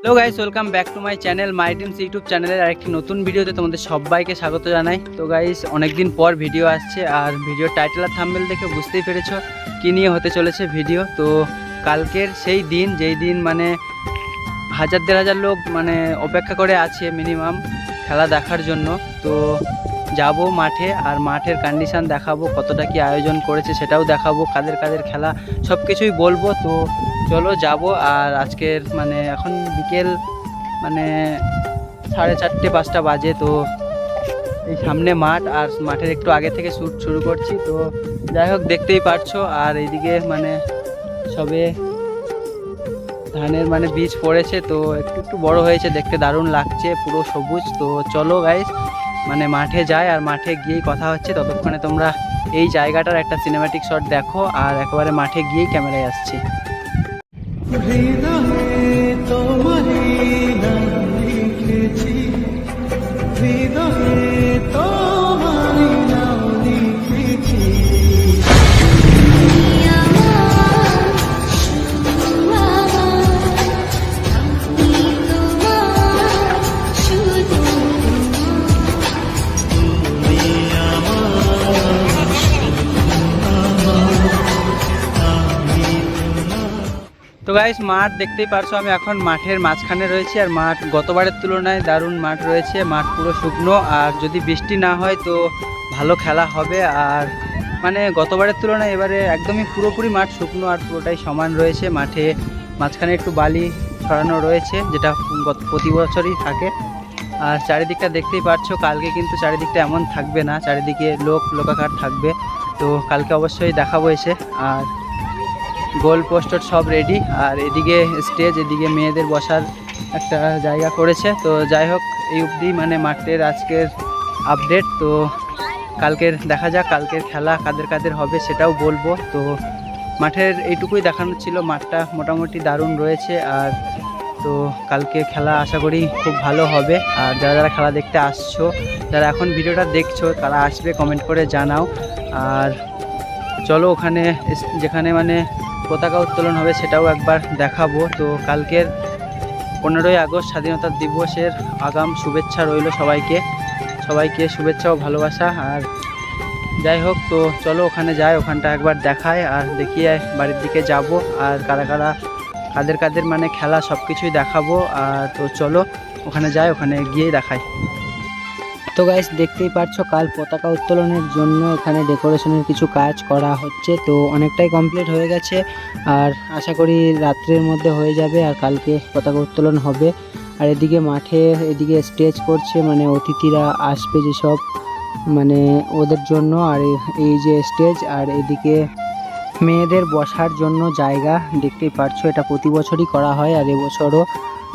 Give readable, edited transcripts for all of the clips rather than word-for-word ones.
Hello guys, welcome back to my channel my dreams YouTube চ্যানেলের আরেকটি নতুন ভিডিওতে তোমাদের সবাইকে স্বাগত জানাই। তো গাইস, অনেকদিন পর ভিডিও আসছে আর ভিডিওর টাইটেল আর থাম্বনেল দেখে বুঝতেই পেরেছো কী নিয়ে হতে চলেছে ভিডিও। তো কালকের সেই দিন যেই দিন মানে হাজার দেড় হাজার লোক মানে অপেক্ষা করে আছে মিনিমাম খেলা দেখার জন্য। তো যাব মাঠে আর মাঠের কন্ডিশান দেখাবো, কতটা কি আয়োজন করেছে সেটাও দেখাবো, কাদের কাদের খেলা সব কিছুই বলবো। তো চলো যাব। আর আজকের মানে এখন বিকেল মানে 4:30-5টা বাজে। তো এই সামনে মাঠ আর মাঠের একটু আগে থেকে শ্যুট শুরু করছি। তো যাই হোক, দেখতেই পারছো। আর এইদিকে মানে সবে ধানের মানে বীজ পড়েছে, তো একটু একটু বড় হয়েছে, দেখতে দারুণ লাগছে, পুরো সবুজ। তো চলো গাইস মানে মাঠে যাই, আর মাঠে গিয়েই কথা হচ্ছে। ততক্ষণে তোমরা এই জায়গাটার একটা সিনেম্যাটিক শট দেখো, আর একেবারে মাঠে গিয়েই ক্যামেরায় আসছি। তো গাইস, মাঠ দেখতেই পারছো, আমি এখন মাঠের মাঝখানে রয়েছি। আর মাঠ গতবারের তুলনায় দারুণ মাঠ রয়েছে, মাঠ পুরো শুকনো। আর যদি বৃষ্টি না হয় তো ভালো খেলা হবে। আর মানে গতবারের তুলনায় এবারে একদমই পুরোপুরি মাঠ শুকনো আর পুরোটাই সমান রয়েছে। মাঠে মাঝখানে একটু বালি ছড়ানো রয়েছে, যেটা প্রতি বছরই থাকে। আর চারিদিকটা দেখতেই পারছো, কালকে কিন্তু চারিদিকটা এমন থাকবে না, চারিদিকে লোকাকার থাকবে। তো কালকে অবশ্যই দেখাবো এসে। আর গোল পোস্টার সব রেডি, আর এদিকে স্টেজ, এদিকে মেয়েদের বসার একটা জায়গা করেছে। তো যাই হোক, এই অবধি মানে মাঠের আজকের আপডেট। তো কালকের দেখা যাক, কালকের খেলা কাদের কাদের হবে সেটাও বলবো। তো মাঠের এইটুকুই দেখানো ছিল, মাঠটা মোটামুটি দারুণ রয়েছে। আর তো কালকে খেলা আশা করি খুব ভালো হবে। আর যারা যারা খেলা দেখতে আসছো, যারা এখন ভিডিওটা দেখছো, তারা আসবে, কমেন্ট করে জানাও। আর চলো ওখানে যেখানে মানে পতাকা উত্তোলন হবে সেটাও একবার দেখাবো। তো কালকের 15ই আগস্ট স্বাধীনতা দিবসের আগাম শুভেচ্ছা রইল সবাইকে শুভেচ্ছা ও ভালোবাসা। আর যাই হোক, তো চলো ওখানে যাই, ওখানটা একবার দেখায় আর দেখিয়ে বাড়ির দিকে যাব। আর কাদের কাদের মানে খেলা সব কিছুই দেখাবো। আর তো চলো ওখানে যাই, ওখানে গিয়ে দেখাই। তো গাইস, দেখতেই পাচ্ছো কাল পতাকা উত্তোলনের জন্য এখানে ডেকোরেশনের কিছু কাজ করা হচ্ছে। তো অনেকটাই কমপ্লিট হয়ে গেছে, আর আশা করি রাত্রের মধ্যে হয়ে যাবে আর কালকে পতাকা উত্তোলন হবে। আর এদিকে মাঠে এদিকে স্টেজ করছে, মানে অতিথিরা আসবে যেসব মানে ওদের জন্য। আর এই যে স্টেজ, আর এদিকে মেয়েদের বসার জন্য জায়গা দেখতেই পারছো, এটা প্রতি বছরই করা হয় আর এবছরও।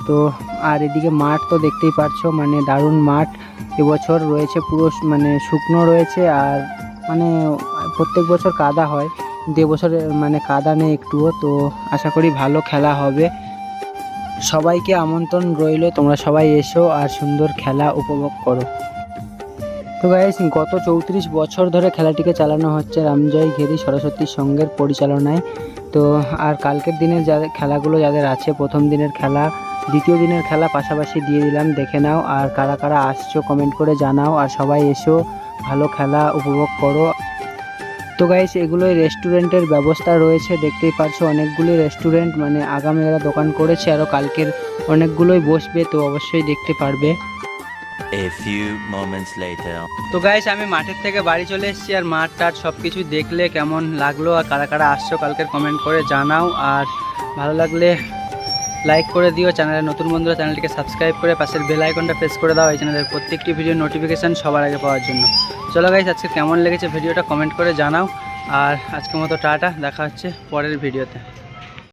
তো আর এদিকে মাঠ তো দেখতেই পারছো, মানে দারুণ মাঠ এবছর রয়েছে, পুরো মানে শুকনো রয়েছে। আর মানে প্রত্যেক বছর কাদা হয়, কিন্তু এবছর মানে কাদা নেই একটুও। তো আশা করি ভালো খেলা হবে। সবাইকে আমন্ত্রণ রইল, তোমরা সবাই এসো আর সুন্দর খেলা উপভোগ করো। তো গাইস, গত 34 বছর ধরে খেলাটিকে চালানো হচ্ছে রামজয় ঘেরি সরস্বতী সংঘের পরিচালনায়। তো আর কালকের দিনের যাদের খেলাগুলো যাদের আছে, প্রথম দিনের খেলা দ্বিতীয় দিনের খেলা পাশাপাশি দিয়ে দিলাম, দেখে নাও। আর কারা কারা আসছো কমেন্ট করে জানাও, আর সবাই এসো, ভালো খেলা উপভোগ করো। তো গাইস, এগুলোই রেস্টুরেন্টের ব্যবস্থা রয়েছে, দেখতেই পাচ্ছ অনেকগুলি রেস্টুরেন্ট মানে আগামী এরা দোকান করেছে, আরও কালকের অনেকগুলোই বসবে, তো অবশ্যই দেখতে পারবে। A few moments later. তো গাইস, আমি মাঠের থেকে বাড়ি চলে এসেছি। আর মাঠ টাঠ সব কিছু দেখলে কেমন লাগলো, আর কারা কারা আসছো কালকের কমেন্ট করে জানাও। আর ভালো লাগলে লাইক করে দিও, চ্যানেলের নতুন বন্ধুরা চ্যানেলটিকে সাবস্ক্রাইব করে পাশের বেল আইকনটা প্রেস করে দাও এই চ্যানেলের প্রত্যেকটি ভিডিও নোটিফিকেশান সবার আগে পাওয়ার জন্য। চলো গাইস, আজকে কেমন লেগেছে ভিডিওটা কমেন্ট করে জানাও। আর আজকের মতো টাটা, দেখা হচ্ছে পরের ভিডিওতে।